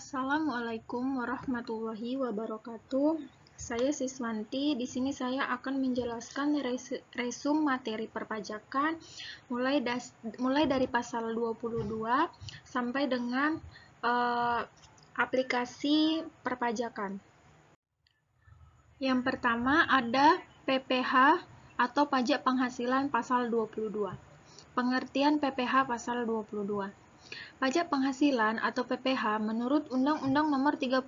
Assalamualaikum warahmatullahi wabarakatuh. Saya Siswanti. Di sini saya akan menjelaskan resum materi perpajakan mulai dari pasal 22 sampai dengan aplikasi perpajakan. Yang pertama ada PPh atau pajak penghasilan pasal 22. Pengertian PPh pasal 22. Pajak penghasilan atau PPh menurut Undang-Undang Nomor 36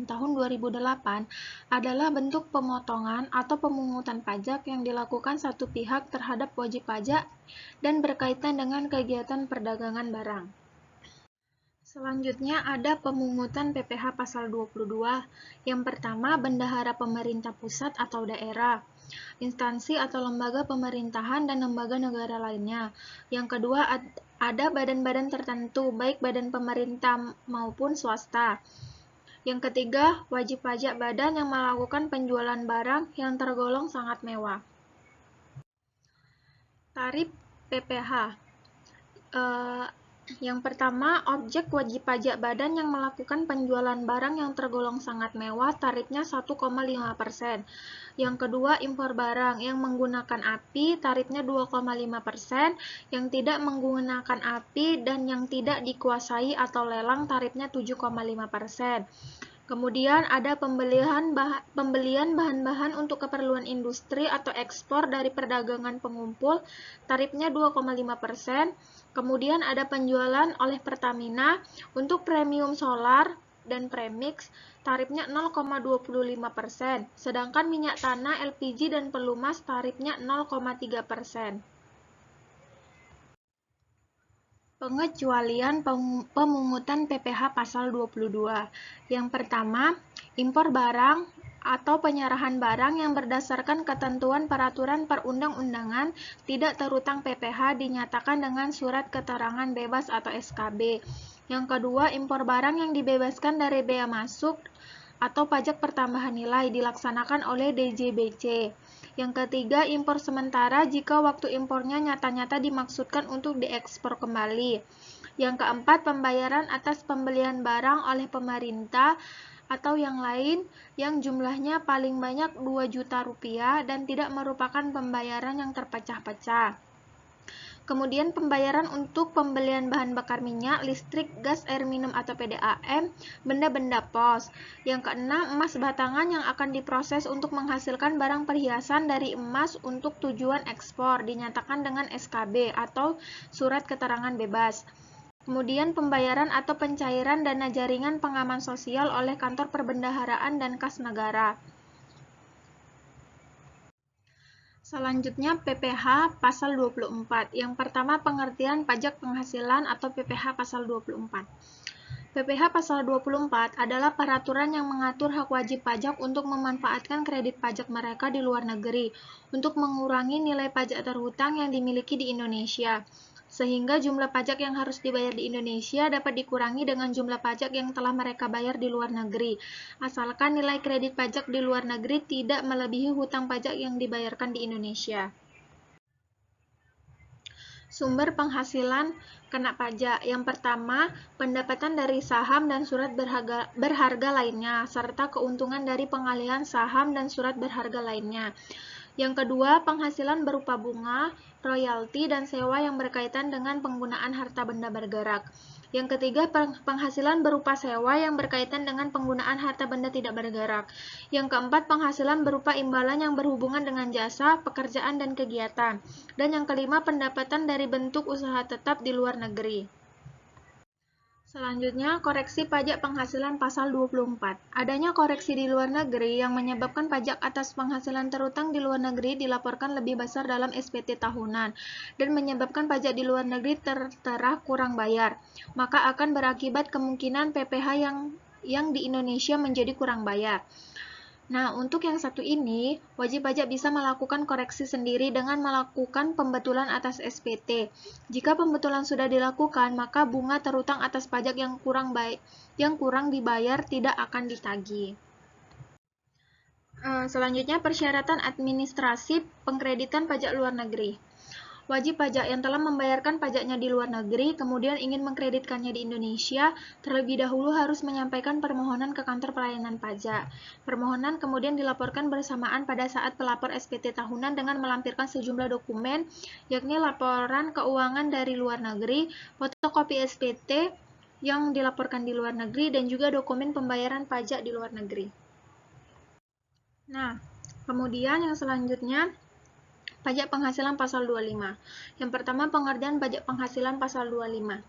Tahun 2008 adalah bentuk pemotongan atau pemungutan pajak yang dilakukan satu pihak terhadap wajib pajak dan berkaitan dengan kegiatan perdagangan barang. Selanjutnya ada pemungutan PPh pasal 22. Yang pertama, bendahara pemerintah pusat atau daerah, instansi atau lembaga pemerintahan dan lembaga negara lainnya. Yang kedua, ada badan-badan tertentu, baik badan pemerintah maupun swasta. Yang ketiga, wajib pajak badan yang melakukan penjualan barang yang tergolong sangat mewah. Tarif PPh. Yang pertama, objek wajib pajak badan yang melakukan penjualan barang yang tergolong sangat mewah, tarifnya 1,5%. Yang kedua, impor barang yang menggunakan api, tarifnya 2,5%. Yang tidak menggunakan api dan yang tidak dikuasai atau lelang, tarifnya 7,5%. Kemudian ada pembelian bahan-bahan untuk keperluan industri atau ekspor dari perdagangan pengumpul, tarifnya 2,5%. Kemudian ada penjualan oleh Pertamina untuk premium solar dan premix, tarifnya 0,25%. Sedangkan minyak tanah, LPG, dan pelumas tarifnya 0,3%. Pengecualian pemungutan PPh pasal 22. Yang pertama, impor barang atau penyerahan barang yang berdasarkan ketentuan peraturan perundang-undangan tidak terutang PPh dinyatakan dengan surat keterangan bebas atau SKB. Yang kedua, impor barang yang dibebaskan dari bea masuk atau pajak pertambahan nilai dilaksanakan oleh DJBC. Yang ketiga, impor sementara jika waktu impornya nyata-nyata dimaksudkan untuk diekspor kembali. Yang keempat, pembayaran atas pembelian barang oleh pemerintah atau yang lain yang jumlahnya paling banyak 2 juta rupiah dan tidak merupakan pembayaran yang terpecah-pecah. Kemudian pembayaran untuk pembelian bahan bakar minyak, listrik, gas, air minum atau PDAM, benda-benda pos. Yang keenam, emas batangan yang akan diproses untuk menghasilkan barang perhiasan dari emas untuk tujuan ekspor, dinyatakan dengan SKB atau surat keterangan bebas. Kemudian pembayaran atau pencairan dana jaringan pengaman sosial oleh kantor perbendaharaan dan kas negara. Selanjutnya PPh pasal 24. Yang pertama, pengertian pajak penghasilan atau PPh pasal 24. PPh pasal 24 adalah peraturan yang mengatur hak wajib pajak untuk memanfaatkan kredit pajak mereka di luar negeri untuk mengurangi nilai pajak terhutang yang dimiliki di Indonesia, sehingga jumlah pajak yang harus dibayar di Indonesia dapat dikurangi dengan jumlah pajak yang telah mereka bayar di luar negeri, asalkan nilai kredit pajak di luar negeri tidak melebihi hutang pajak yang dibayarkan di Indonesia. Sumber penghasilan kena pajak. Yang pertama, pendapatan dari saham dan surat berharga lainnya, serta keuntungan dari pengalihan saham dan surat berharga lainnya. Yang kedua, penghasilan berupa bunga, royalti, dan sewa yang berkaitan dengan penggunaan harta benda bergerak. Yang ketiga, penghasilan berupa sewa yang berkaitan dengan penggunaan harta benda tidak bergerak. Yang keempat, penghasilan berupa imbalan yang berhubungan dengan jasa, pekerjaan, dan kegiatan. Dan yang kelima, pendapatan dari bentuk usaha tetap di luar negeri. Selanjutnya, koreksi pajak penghasilan pasal 24. Adanya koreksi di luar negeri yang menyebabkan pajak atas penghasilan terutang di luar negeri dilaporkan lebih besar dalam SPT tahunan dan menyebabkan pajak di luar negeri tertera kurang bayar, maka akan berakibat kemungkinan PPh yang di Indonesia menjadi kurang bayar. Nah, untuk yang satu ini, wajib pajak bisa melakukan koreksi sendiri dengan melakukan pembetulan atas SPT. Jika pembetulan sudah dilakukan, maka bunga terutang atas pajak yang kurang dibayar tidak akan ditagih. Selanjutnya, persyaratan administrasi pengkreditan pajak luar negeri. Wajib pajak yang telah membayarkan pajaknya di luar negeri, kemudian ingin mengkreditkannya di Indonesia, terlebih dahulu harus menyampaikan permohonan ke kantor pelayanan pajak. Permohonan kemudian dilaporkan bersamaan pada saat pelapor SPT tahunan dengan melampirkan sejumlah dokumen, yakni laporan keuangan dari luar negeri, fotokopi SPT yang dilaporkan di luar negeri, dan juga dokumen pembayaran pajak di luar negeri. Nah, kemudian yang selanjutnya, pajak penghasilan pasal 25. Yang pertama, pengertian pajak penghasilan pasal 25.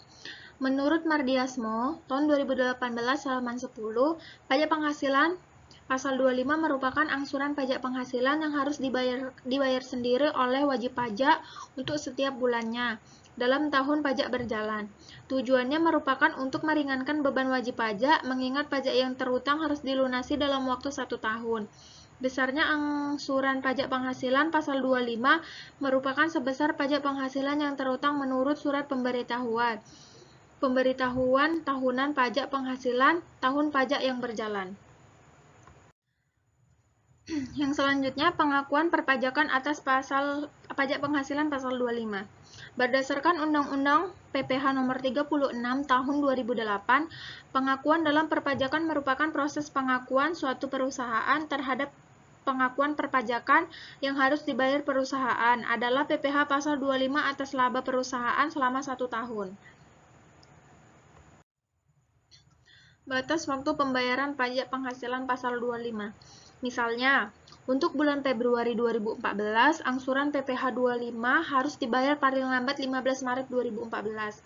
Menurut Mardiasmo, tahun 2018 halaman 10, pajak penghasilan pasal 25 merupakan angsuran pajak penghasilan yang harus dibayar sendiri oleh wajib pajak untuk setiap bulannya dalam tahun pajak berjalan. Tujuannya merupakan untuk meringankan beban wajib pajak, mengingat pajak yang terutang harus dilunasi dalam waktu 1 tahun. Besarnya angsuran pajak penghasilan pasal 25 merupakan sebesar pajak penghasilan yang terutang menurut surat pemberitahuan tahunan pajak penghasilan tahun pajak yang berjalan. Yang selanjutnya, pengakuan perpajakan atas pajak penghasilan pasal 25. Berdasarkan Undang-Undang PPh Nomor 36 Tahun 2008, pengakuan dalam perpajakan merupakan proses pengakuan suatu perusahaan terhadap pengakuan perpajakan yang harus dibayar perusahaan adalah PPh pasal 25 atas laba perusahaan selama 1 tahun. Batas waktu pembayaran pajak penghasilan pasal 25. Misalnya, untuk bulan Februari 2014, angsuran PPh 25 harus dibayar paling lambat 15 Maret 2014.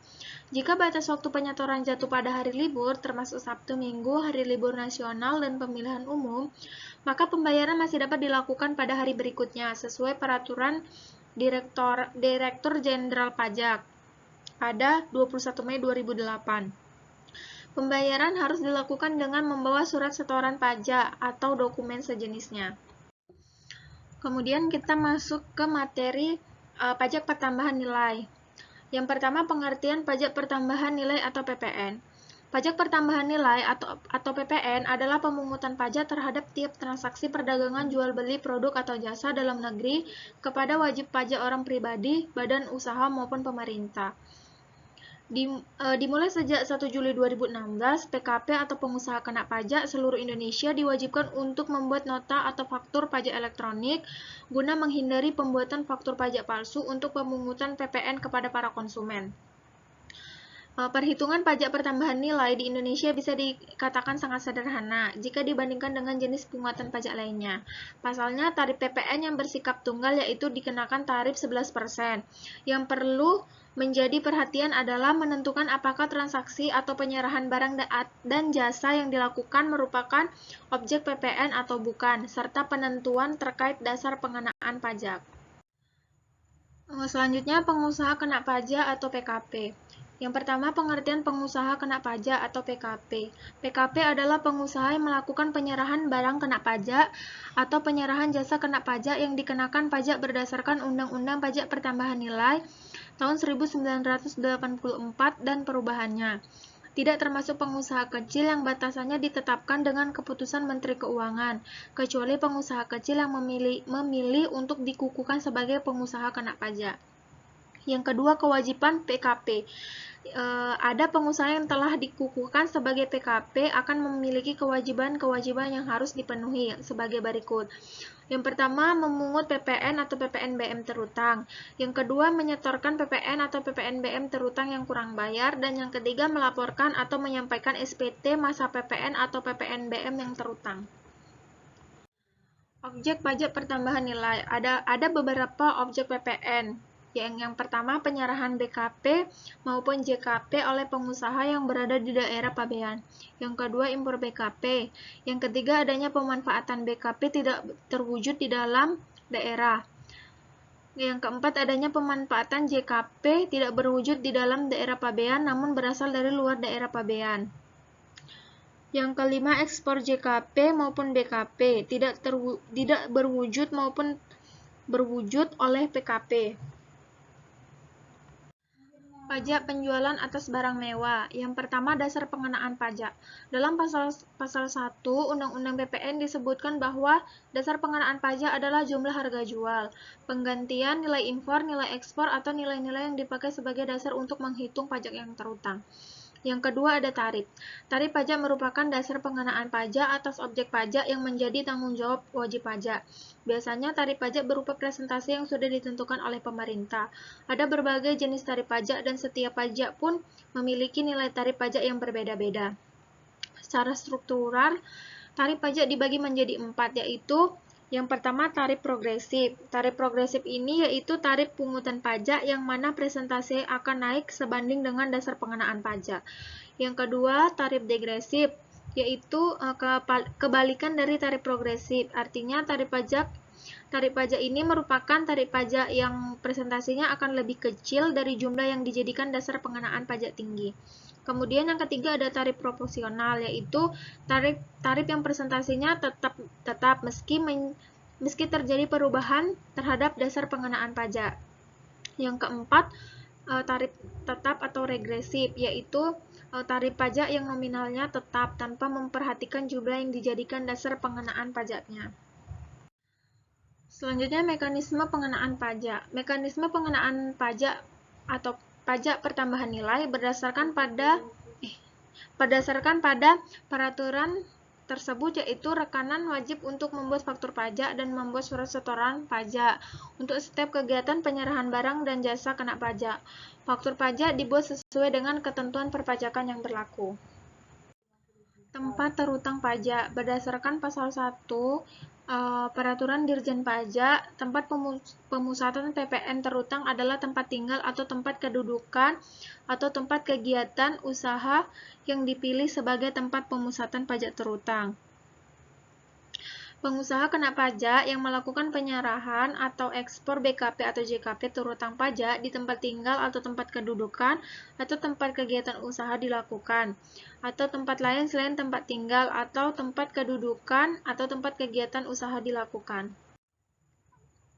Jika batas waktu penyetoran jatuh pada hari libur, termasuk Sabtu, Minggu, hari libur nasional, dan pemilihan umum, maka pembayaran masih dapat dilakukan pada hari berikutnya, sesuai peraturan Direktur Jenderal Pajak pada 21 Mei 2008. Pembayaran harus dilakukan dengan membawa surat setoran pajak atau dokumen sejenisnya. Kemudian kita masuk ke materi pajak pertambahan nilai. Yang pertama, pengertian pajak pertambahan nilai atau PPN. Pajak pertambahan nilai atau PPN adalah pemungutan pajak terhadap tiap transaksi perdagangan jual beli produk atau jasa dalam negeri kepada wajib pajak orang pribadi, badan usaha maupun pemerintah. Dimulai sejak 1 Juli 2016, PKP atau pengusaha kena pajak seluruh Indonesia diwajibkan untuk membuat nota atau faktur pajak elektronik guna menghindari pembuatan faktur pajak palsu untuk pemungutan PPN kepada para konsumen. Perhitungan pajak pertambahan nilai di Indonesia bisa dikatakan sangat sederhana jika dibandingkan dengan jenis pungutan pajak lainnya. Pasalnya, tarif PPN yang bersikap tunggal yaitu dikenakan tarif 11%. Yang perlu menjadi perhatian adalah menentukan apakah transaksi atau penyerahan barang dan jasa yang dilakukan merupakan objek PPN atau bukan, serta penentuan terkait dasar pengenaan pajak. Selanjutnya, pengusaha kena pajak atau PKP. Yang pertama, pengertian pengusaha kena pajak atau PKP. PKP adalah pengusaha yang melakukan penyerahan barang kena pajak atau penyerahan jasa kena pajak yang dikenakan pajak berdasarkan Undang-Undang Pajak Pertambahan Nilai tahun 1984 dan perubahannya. Tidak termasuk pengusaha kecil yang batasannya ditetapkan dengan keputusan Menteri Keuangan, kecuali pengusaha kecil yang memilih untuk dikukuhkan sebagai pengusaha kena pajak. Yang kedua, kewajiban PKP. Ada pengusaha yang telah dikukuhkan sebagai PKP akan memiliki kewajiban-kewajiban yang harus dipenuhi sebagai berikut. Yang pertama, memungut PPN atau PPNBM terutang. Yang kedua, menyetorkan PPN atau PPNBM terutang yang kurang bayar. Dan yang ketiga, melaporkan atau menyampaikan SPT masa PPN atau PPNBM yang terutang. Objek pajak pertambahan nilai. Ada beberapa objek PPN. Yang pertama, penyerahan BKP maupun JKP oleh pengusaha yang berada di daerah pabean. Yang kedua, impor BKP. Yang ketiga, adanya pemanfaatan BKP tidak terwujud di dalam daerah. Yang keempat, adanya pemanfaatan JKP tidak berwujud di dalam daerah pabean namun berasal dari luar daerah pabean. Yang kelima, ekspor JKP maupun BKP tidak berwujud maupun berwujud oleh PKP. Pajak penjualan atas barang mewah. Yang pertama, dasar pengenaan pajak. Dalam pasal 1 Undang-Undang PPN disebutkan bahwa dasar pengenaan pajak adalah jumlah harga jual, penggantian, nilai impor, nilai ekspor, atau nilai-nilai yang dipakai sebagai dasar untuk menghitung pajak yang terutang. Yang kedua ada tarif. Tarif pajak merupakan dasar pengenaan pajak atas objek pajak yang menjadi tanggung jawab wajib pajak. Biasanya tarif pajak berupa presentasi yang sudah ditentukan oleh pemerintah. Ada berbagai jenis tarif pajak dan setiap pajak pun memiliki nilai tarif pajak yang berbeda-beda. Secara struktural, tarif pajak dibagi menjadi 4, yaitu yang pertama, tarif progresif. Tarif progresif ini yaitu tarif pungutan pajak yang mana presentasi akan naik sebanding dengan dasar pengenaan pajak. Yang kedua, tarif degresif, yaitu kebalikan dari tarif progresif. Artinya tarif pajak ini merupakan tarif pajak yang presentasinya akan lebih kecil dari jumlah yang dijadikan dasar pengenaan pajak tinggi. Kemudian yang ketiga ada tarif proporsional, yaitu tarif yang presentasinya tetap meski terjadi perubahan terhadap dasar pengenaan pajak. Yang keempat, tarif tetap atau regresif, yaitu tarif pajak yang nominalnya tetap tanpa memperhatikan jumlah yang dijadikan dasar pengenaan pajaknya. Selanjutnya, mekanisme pengenaan pajak. Mekanisme pengenaan pajak atau pajak pertambahan nilai berdasarkan pada peraturan tersebut, yaitu rekanan wajib untuk membuat faktur pajak dan membuat surat setoran pajak untuk setiap kegiatan penyerahan barang dan jasa kena pajak. Faktur pajak dibuat sesuai dengan ketentuan perpajakan yang berlaku. Tempat terutang pajak. Berdasarkan pasal 1 Peraturan Dirjen Pajak, tempat pemusatan PPN terutang adalah tempat tinggal atau tempat kedudukan atau tempat kegiatan usaha yang dipilih sebagai tempat pemusatan pajak terutang. Pengusaha kena pajak yang melakukan penyerahan atau ekspor BKP atau JKP terutang pajak di tempat tinggal atau tempat kedudukan atau tempat kegiatan usaha dilakukan, atau tempat lain selain tempat tinggal atau tempat kedudukan atau tempat kegiatan usaha dilakukan.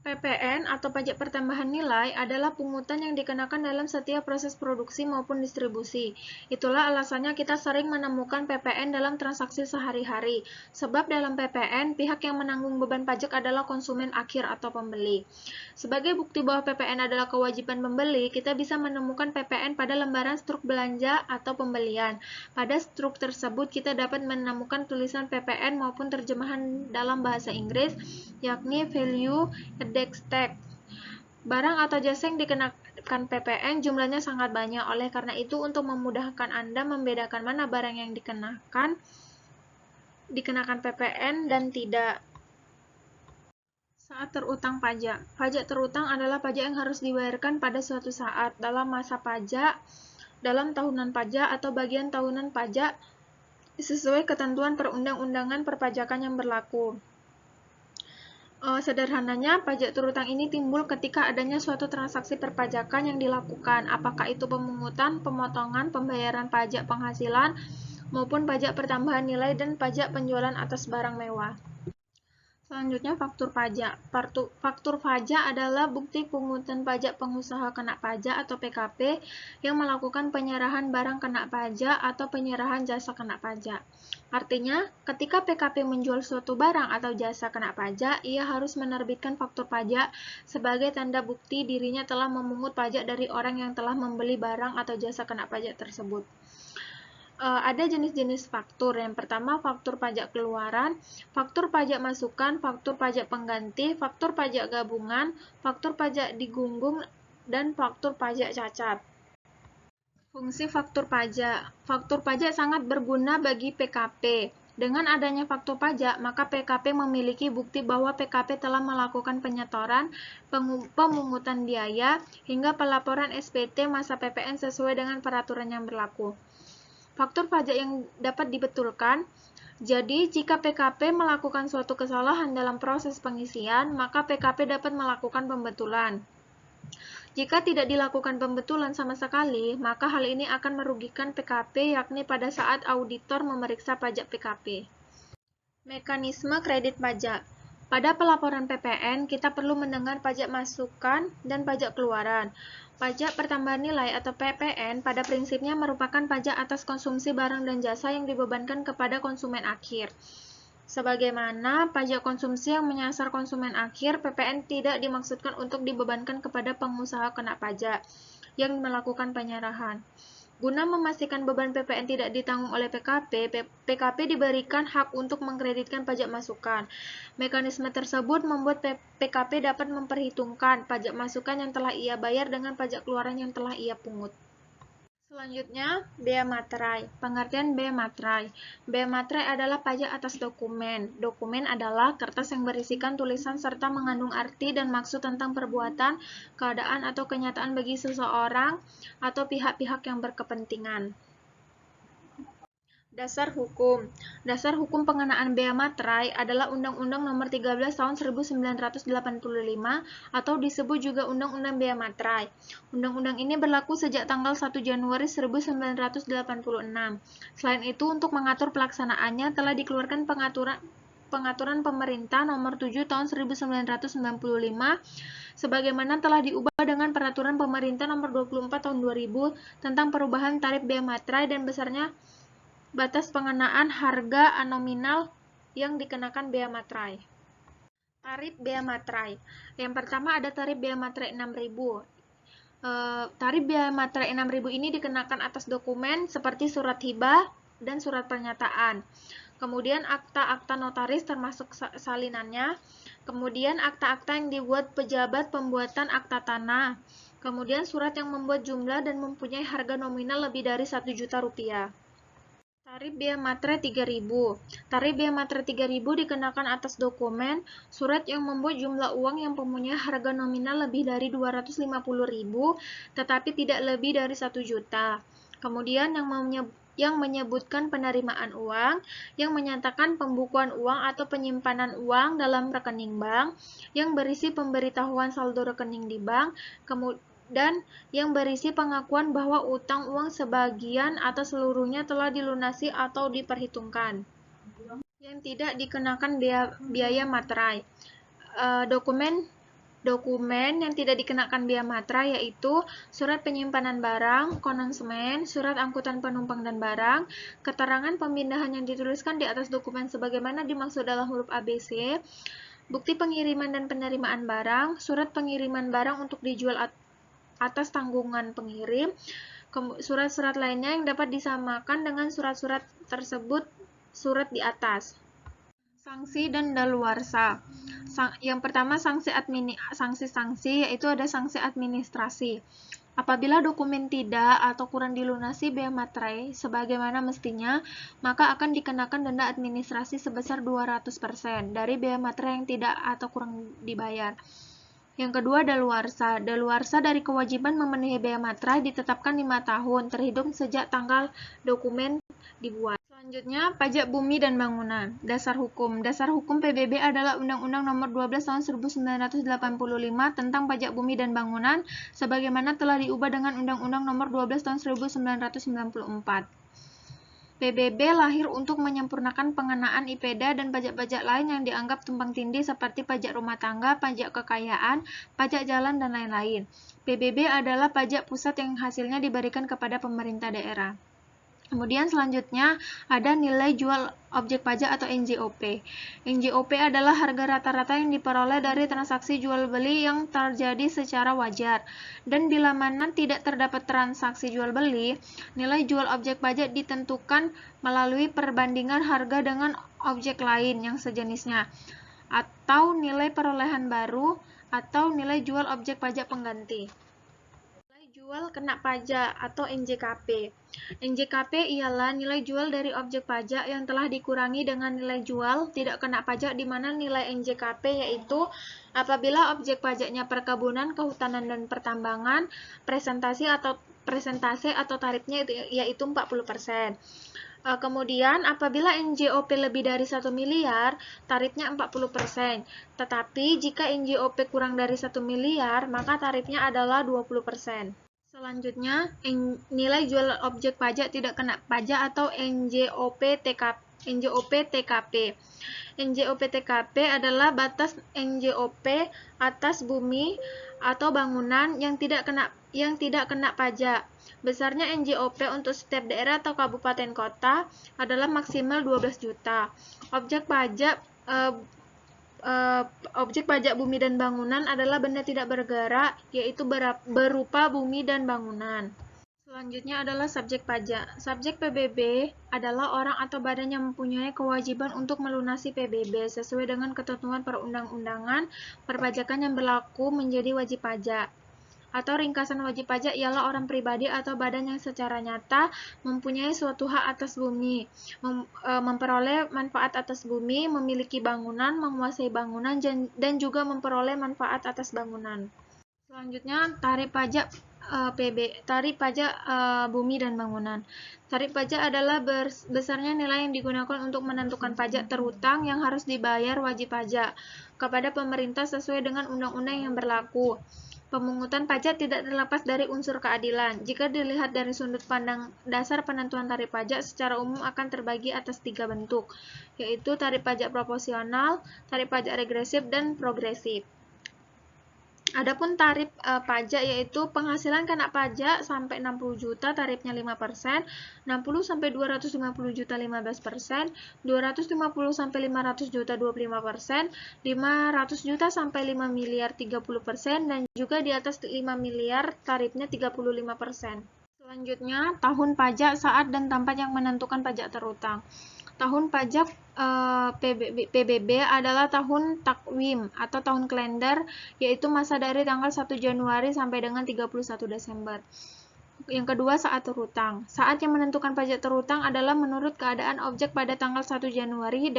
PPN atau pajak pertambahan nilai adalah pungutan yang dikenakan dalam setiap proses produksi maupun distribusi. Itulah alasannya kita sering menemukan PPN dalam transaksi sehari-hari, sebab dalam PPN, pihak yang menanggung beban pajak adalah konsumen akhir atau pembeli. Sebagai bukti bahwa PPN adalah kewajiban pembeli, kita bisa menemukan PPN pada lembaran struk belanja atau pembelian. Pada struk tersebut, kita dapat menemukan tulisan PPN maupun terjemahan dalam bahasa Inggris, yakni Value Added Tax. Barang atau jasa yang dikenakan PPN jumlahnya sangat banyak, oleh karena itu untuk memudahkan Anda membedakan mana barang yang dikenakan PPN dan tidak. Saat terutang pajak. Pajak terutang adalah pajak yang harus dibayarkan pada suatu saat dalam masa pajak, dalam tahunan pajak atau bagian tahunan pajak sesuai ketentuan perundang-undangan perpajakan yang berlaku. Sederhananya, pajak terutang ini timbul ketika adanya suatu transaksi perpajakan yang dilakukan, apakah itu pemungutan, pemotongan, pembayaran pajak penghasilan, maupun pajak pertambahan nilai dan pajak penjualan atas barang mewah. Selanjutnya, faktur pajak. Faktur pajak adalah bukti pungutan pajak pengusaha kena pajak atau PKP yang melakukan penyerahan barang kena pajak atau penyerahan jasa kena pajak. Artinya, ketika PKP menjual suatu barang atau jasa kena pajak, ia harus menerbitkan faktur pajak sebagai tanda bukti dirinya telah memungut pajak dari orang yang telah membeli barang atau jasa kena pajak tersebut. Ada jenis-jenis faktur. Yang pertama, faktur pajak keluaran, faktur pajak masukan, faktur pajak pengganti, faktur pajak gabungan, faktur pajak digunggung, dan faktur pajak cacat. Fungsi faktur pajak. Faktur pajak sangat berguna bagi PKP. Dengan adanya faktur pajak, maka PKP memiliki bukti bahwa PKP telah melakukan penyetoran, pemungutan biaya, hingga pelaporan SPT masa PPN sesuai dengan peraturan yang berlaku. Faktur pajak yang dapat dibetulkan. Jadi, jika PKP melakukan suatu kesalahan dalam proses pengisian, maka PKP dapat melakukan pembetulan. Jika tidak dilakukan pembetulan sama sekali, maka hal ini akan merugikan PKP, yakni pada saat auditor memeriksa pajak PKP. Mekanisme kredit pajak. Pada pelaporan PPN, kita perlu mendengar pajak masukan dan pajak keluaran. Pajak pertambahan nilai atau PPN pada prinsipnya merupakan pajak atas konsumsi barang dan jasa yang dibebankan kepada konsumen akhir. Sebagaimana pajak konsumsi yang menyasar konsumen akhir, PPN tidak dimaksudkan untuk dibebankan kepada pengusaha kena pajak yang melakukan penyerahan. Guna memastikan beban PPN tidak ditanggung oleh PKP, PKP diberikan hak untuk mengkreditkan pajak masukan. Mekanisme tersebut membuat PKP dapat memperhitungkan pajak masukan yang telah ia bayar dengan pajak keluaran yang telah ia pungut. Selanjutnya, bea materai. Pengertian bea materai. Bea materai adalah pajak atas dokumen. Dokumen adalah kertas yang berisikan tulisan serta mengandung arti dan maksud tentang perbuatan, keadaan, atau kenyataan bagi seseorang atau pihak-pihak yang berkepentingan. Dasar hukum. Dasar hukum pengenaan bea materai adalah Undang-Undang Nomor 13 Tahun 1985 atau disebut juga Undang-Undang Bea Materai. Undang-undang ini berlaku sejak tanggal 1 Januari 1986. Selain itu, untuk mengatur pelaksanaannya telah dikeluarkan Pengaturan Pemerintah Nomor 7 Tahun 1995 sebagaimana telah diubah dengan Peraturan Pemerintah Nomor 24 Tahun 2000 tentang perubahan tarif bea materai dan besarnya batas pengenaan harga nominal yang dikenakan bea materai. Tarif bea materai. Yang pertama ada tarif bea materai 6.000. Tarif bea materai 6.000 ini dikenakan atas dokumen seperti surat hibah dan surat pernyataan. Kemudian akta-akta notaris termasuk salinannya. Kemudian akta-akta yang dibuat pejabat pembuatan akta tanah. Kemudian surat yang membuat jumlah dan mempunyai harga nominal lebih dari 1 juta rupiah. Tarif bea materai 3.000. Tarif bea materai 3.000 dikenakan atas dokumen, surat yang membuat jumlah uang yang mempunyai harga nominal lebih dari 250.000, tetapi tidak lebih dari 1 juta. Kemudian yang menyebutkan penerimaan uang, yang menyatakan pembukuan uang atau penyimpanan uang dalam rekening bank, yang berisi pemberitahuan saldo rekening di bank, dan yang berisi pengakuan bahwa utang uang sebagian atau seluruhnya telah dilunasi atau diperhitungkan. Yang tidak dikenakan biaya materai. Dokumen yang tidak dikenakan biaya materai yaitu surat penyimpanan barang, konsumen, surat angkutan penumpang dan barang, keterangan pemindahan yang dituliskan di atas dokumen sebagaimana dimaksud dalam huruf ABC, bukti pengiriman dan penerimaan barang, surat pengiriman barang untuk dijual atas tanggungan pengirim, surat-surat lainnya yang dapat disamakan dengan surat-surat tersebut surat di atas. Sanksi dan daluarsa. Yang pertama sanksi yaitu ada sanksi administrasi. Apabila dokumen tidak atau kurang dilunasi bea materai sebagaimana mestinya, maka akan dikenakan denda administrasi sebesar 200% dari bea materai yang tidak atau kurang dibayar. Yang kedua, daluarsa. Daluarsa dari kewajiban memenuhi bea materai ditetapkan 5 tahun, terhitung sejak tanggal dokumen dibuat. Selanjutnya, pajak bumi dan bangunan. Dasar hukum. Dasar hukum PBB adalah Undang-Undang Nomor 12 Tahun 1985 tentang pajak bumi dan bangunan, sebagaimana telah diubah dengan Undang-Undang Nomor 12 Tahun 1994. PBB lahir untuk menyempurnakan pengenaan IPEDA dan pajak-pajak lain yang dianggap tumpang tindih seperti pajak rumah tangga, pajak kekayaan, pajak jalan, dan lain-lain. PBB adalah pajak pusat yang hasilnya diberikan kepada pemerintah daerah. Kemudian selanjutnya ada nilai jual objek pajak atau NJOP. NJOP adalah harga rata-rata yang diperoleh dari transaksi jual beli yang terjadi secara wajar. Dan bila mana tidak terdapat transaksi jual beli, nilai jual objek pajak ditentukan melalui perbandingan harga dengan objek lain yang sejenisnya, atau nilai perolehan baru, atau nilai jual objek pajak pengganti. Jual kena pajak atau NJKP. NJKP ialah nilai jual dari objek pajak yang telah dikurangi dengan nilai jual tidak kena pajak di mana nilai NJKP yaitu apabila objek pajaknya perkebunan, kehutanan dan pertambangan, presentasi atau tarifnya yaitu 40%. Kemudian apabila NJOP lebih dari 1 miliar, tarifnya 40%. Tetapi jika NJOP kurang dari 1 miliar, maka tarifnya adalah 20%. Selanjutnya, nilai jual objek pajak tidak kena pajak atau NJOP NJOP TKP. NJOP TKP adalah batas NJOP atas bumi atau bangunan yang tidak kena pajak. Besarnya NJOP untuk setiap daerah atau kabupaten kota adalah maksimal 12 juta. Objek pajak bumi dan bangunan adalah benda tidak bergerak, yaitu berupa bumi dan bangunan. Selanjutnya adalah subjek pajak. Subjek PBB adalah orang atau badan yang mempunyai kewajiban untuk melunasi PBB sesuai dengan ketentuan perundang-undangan perpajakan yang berlaku menjadi wajib pajak. Atau ringkasan wajib pajak ialah orang pribadi atau badan yang secara nyata mempunyai suatu hak atas bumi, memperoleh manfaat atas bumi, memiliki bangunan, menguasai bangunan, dan juga memperoleh manfaat atas bangunan. Selanjutnya, tarif pajak bumi dan bangunan. Tarif pajak adalah besarnya nilai yang digunakan untuk menentukan pajak terhutang yang harus dibayar wajib pajak kepada pemerintah sesuai dengan undang-undang yang berlaku. Pemungutan pajak tidak terlepas dari unsur keadilan. Jika dilihat dari sudut pandang dasar penentuan tarif pajak secara umum akan terbagi atas 3 bentuk, yaitu tarif pajak proporsional, tarif pajak regresif, dan progresif. Adapun tarif pajak yaitu penghasilan kena pajak sampai 60 juta tarifnya 5%, 60 sampai 250 juta 15%, 250 sampai 500 juta 25%, 500 juta sampai 5 miliar 30%, dan juga di atas 5 miliar tarifnya 35%. Selanjutnya, tahun pajak, saat dan tempat yang menentukan pajak terhutang. Tahun pajak PBB adalah tahun takwim atau tahun kalender, yaitu masa dari tanggal 1 Januari sampai dengan 31 Desember. Yang kedua, saat terhutang. Saat yang menentukan pajak terhutang adalah menurut keadaan objek pada tanggal 1 Januari.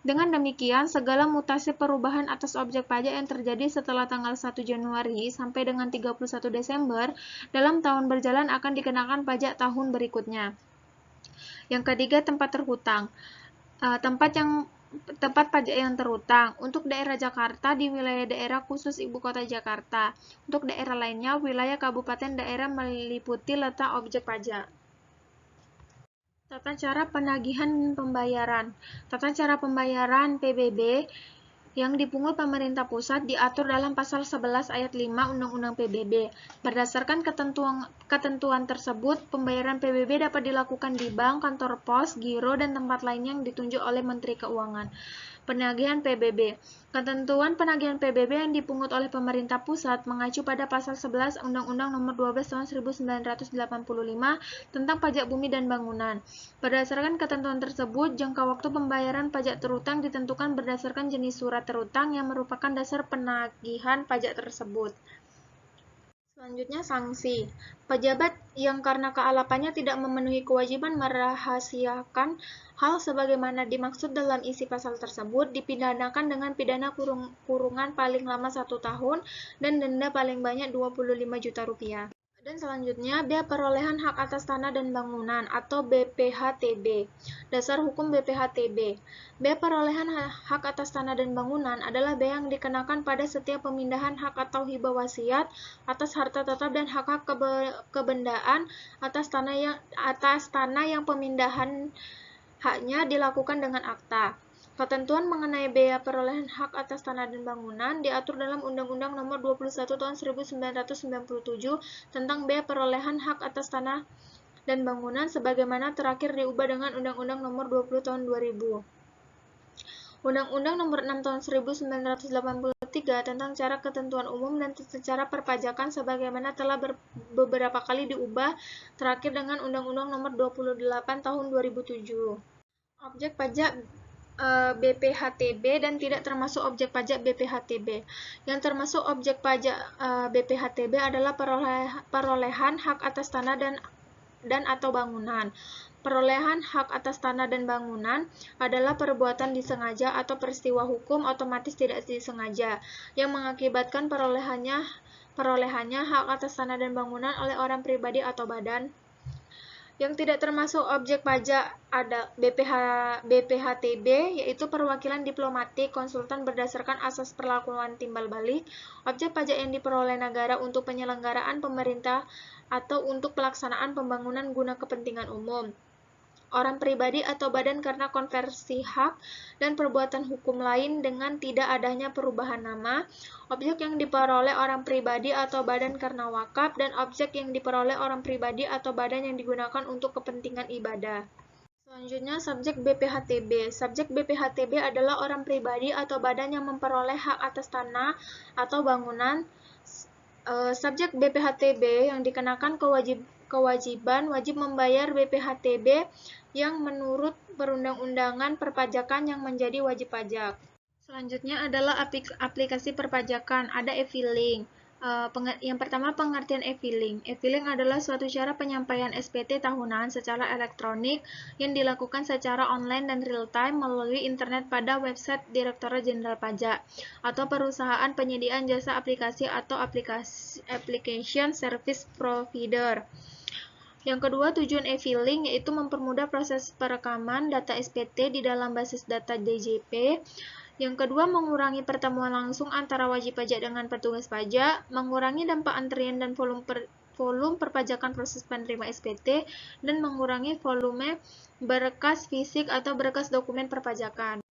Dengan demikian, segala mutasi perubahan atas objek pajak yang terjadi setelah tanggal 1 Januari sampai dengan 31 Desember dalam tahun berjalan akan dikenakan pajak tahun berikutnya. Yang ketiga, tempat terhutang. Tempat pajak yang terhutang. Untuk daerah Jakarta di wilayah daerah khusus Ibu Kota Jakarta. Untuk daerah lainnya, wilayah kabupaten daerah meliputi letak objek pajak. Tata cara penagihan dan pembayaran. Tata cara pembayaran PBB yang dipungut pemerintah pusat diatur dalam pasal 11 ayat 5 Undang-Undang PBB. Berdasarkan ketentuan tersebut, pembayaran PBB dapat dilakukan di bank, kantor pos, giro, dan tempat lainnya yang ditunjuk oleh Menteri Keuangan. Penagihan PBB. Ketentuan penagihan PBB yang dipungut oleh pemerintah pusat mengacu pada pasal 11 Undang-Undang Nomor 12 Tahun 1985 tentang pajak bumi dan bangunan. Berdasarkan ketentuan tersebut, jangka waktu pembayaran pajak terhutang ditentukan berdasarkan jenis surat terhutang yang merupakan dasar penagihan pajak tersebut. Selanjutnya, sanksi. Pejabat yang karena kealapannya tidak memenuhi kewajiban merahasiakan hal sebagaimana dimaksud dalam isi pasal tersebut dipidanakan dengan pidana kurungan paling lama 1 tahun dan denda paling banyak 25 juta rupiah. Dan selanjutnya, biaya perolehan hak atas tanah dan bangunan atau BPHTB. Dasar hukum BPHTB. Biaya perolehan hak atas tanah dan bangunan adalah biaya yang dikenakan pada setiap pemindahan hak atau hibah wasiat atas harta tetap dan hak-hak kebendaan atas tanah yang pemindahan haknya dilakukan dengan akta. Ketentuan mengenai biaya perolehan hak atas tanah dan bangunan diatur dalam Undang-Undang Nomor 21 Tahun 1997 tentang biaya perolehan hak atas tanah dan bangunan sebagaimana terakhir diubah dengan Undang-Undang Nomor 20 Tahun 2000. Undang-Undang Nomor 6 Tahun 1983 tentang cara ketentuan umum dan secara perpajakan sebagaimana telah beberapa kali diubah terakhir dengan Undang-Undang Nomor 28 Tahun 2007. Objek pajak BPHTB dan tidak termasuk objek pajak BPHTB. Yang termasuk objek pajak BPHTB adalah perolehan hak atas tanah dan atau bangunan. Perolehan hak atas tanah dan bangunan adalah perbuatan disengaja atau peristiwa hukum otomatis tidak disengaja yang mengakibatkan perolehannya hak atas tanah dan bangunan oleh orang pribadi atau badan. Yang tidak termasuk objek pajak ada BPHTB, yaitu perwakilan diplomatik, konsultan berdasarkan asas perlakuan timbal balik, objek pajak yang diperoleh negara untuk penyelenggaraan pemerintah atau untuk pelaksanaan pembangunan guna kepentingan umum. orang pribadi atau badan karena konversi hak dan perbuatan hukum lain dengan tidak adanya perubahan nama, objek yang diperoleh orang pribadi atau badan karena wakaf, dan objek yang diperoleh orang pribadi atau badan yang digunakan untuk kepentingan ibadah. Selanjutnya, subjek BPHTB. Subjek BPHTB adalah orang pribadi atau badan yang memperoleh hak atas tanah atau bangunan. Subjek BPHTB yang dikenakan kewajiban wajib membayar BPHTB yang menurut perundang-undangan perpajakan yang menjadi wajib pajak. Selanjutnya adalah aplikasi perpajakan. Ada e-filing. Yang pertama, pengertian e-filing. E-filing adalah suatu cara penyampaian SPT tahunan secara elektronik yang dilakukan secara online dan real-time melalui internet pada website Direktorat Jenderal Pajak atau perusahaan penyediaan jasa aplikasi atau application service provider. Yang kedua, tujuan e-filing yaitu mempermudah proses perekaman data SPT di dalam basis data DJP. Yang kedua, mengurangi pertemuan langsung antara wajib pajak dengan petugas pajak, mengurangi dampak antrian dan volume perpajakan proses penerima SPT, dan mengurangi volume berkas fisik atau berkas dokumen perpajakan.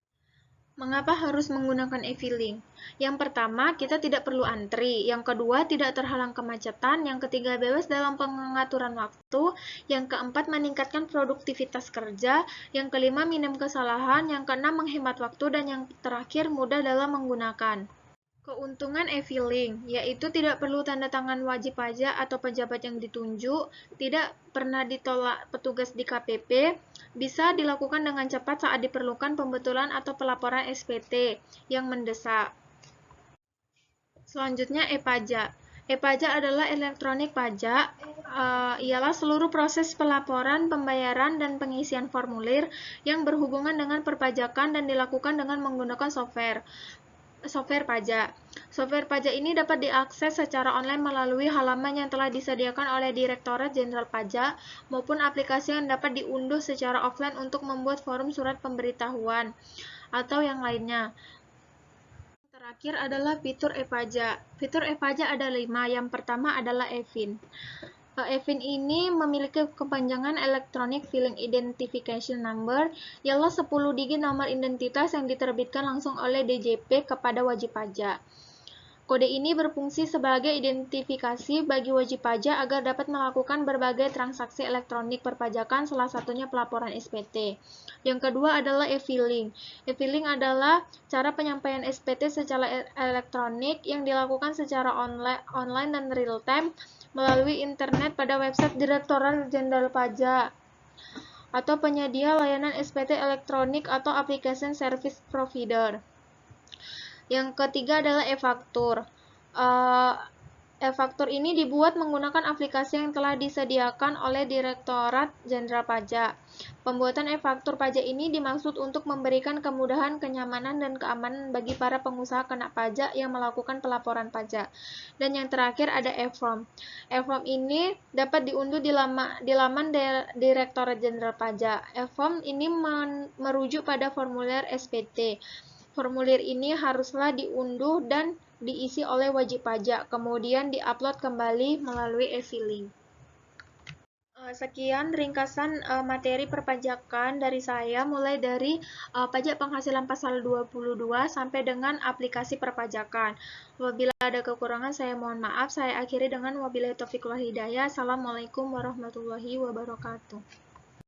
Mengapa harus menggunakan e-filing? Yang pertama, kita tidak perlu antri. Yang kedua, tidak terhalang kemacetan. Yang ketiga, bebas dalam pengaturan waktu. Yang keempat, meningkatkan produktivitas kerja. Yang kelima, minim kesalahan. Yang keenam, menghemat waktu. Dan yang terakhir, mudah dalam menggunakan. Keuntungan e-filing, yaitu tidak perlu tanda tangan wajib pajak atau pejabat yang ditunjuk, tidak pernah ditolak petugas di KPP, bisa dilakukan dengan cepat saat diperlukan pembetulan atau pelaporan SPT yang mendesak. Selanjutnya e-pajak. E-pajak adalah elektronik pajak, ialah seluruh proses pelaporan, pembayaran, dan pengisian formulir yang berhubungan dengan perpajakan dan dilakukan dengan menggunakan software pajak. Software pajak ini dapat diakses secara online melalui halaman yang telah disediakan oleh Direktorat Jenderal Pajak maupun aplikasi yang dapat diunduh secara offline untuk membuat forum surat pemberitahuan atau yang lainnya. Yang terakhir adalah fitur e-pajak. Fitur e-pajak ada 5. Yang pertama adalah e-fin. E-fin ini memiliki kepanjangan Electronic Filing Identification Number, ialah 10 digit nomor identitas yang diterbitkan langsung oleh DJP kepada wajib pajak. Kode ini berfungsi sebagai identifikasi bagi wajib pajak agar dapat melakukan berbagai transaksi elektronik perpajakan, salah satunya pelaporan SPT. Yang kedua adalah e-filing. E-filing adalah cara penyampaian SPT secara elektronik yang dilakukan secara online dan real-time melalui internet pada website Direktorat Jenderal Pajak atau penyedia layanan SPT elektronik atau application service provider. Yang ketiga adalah e-faktur. E-faktur ini dibuat menggunakan aplikasi yang telah disediakan oleh Direktorat Jenderal Pajak. Pembuatan e-faktur pajak ini dimaksud untuk memberikan kemudahan, kenyamanan, dan keamanan bagi para pengusaha kena pajak yang melakukan pelaporan pajak. Dan yang terakhir ada e-form. E-form ini dapat diunduh di laman Direktorat Jenderal Pajak. E-form ini merujuk pada formulir SPT. Formulir ini haruslah diunduh dan diisi oleh wajib pajak, kemudian diupload kembali melalui e-filing. Sekian ringkasan materi perpajakan dari saya, mulai dari pajak penghasilan pasal 22 sampai dengan aplikasi perpajakan. Apabila ada kekurangan, saya mohon maaf. Saya akhiri dengan wabillahi taufiq wal hidayah. Assalamualaikum warahmatullahi wabarakatuh.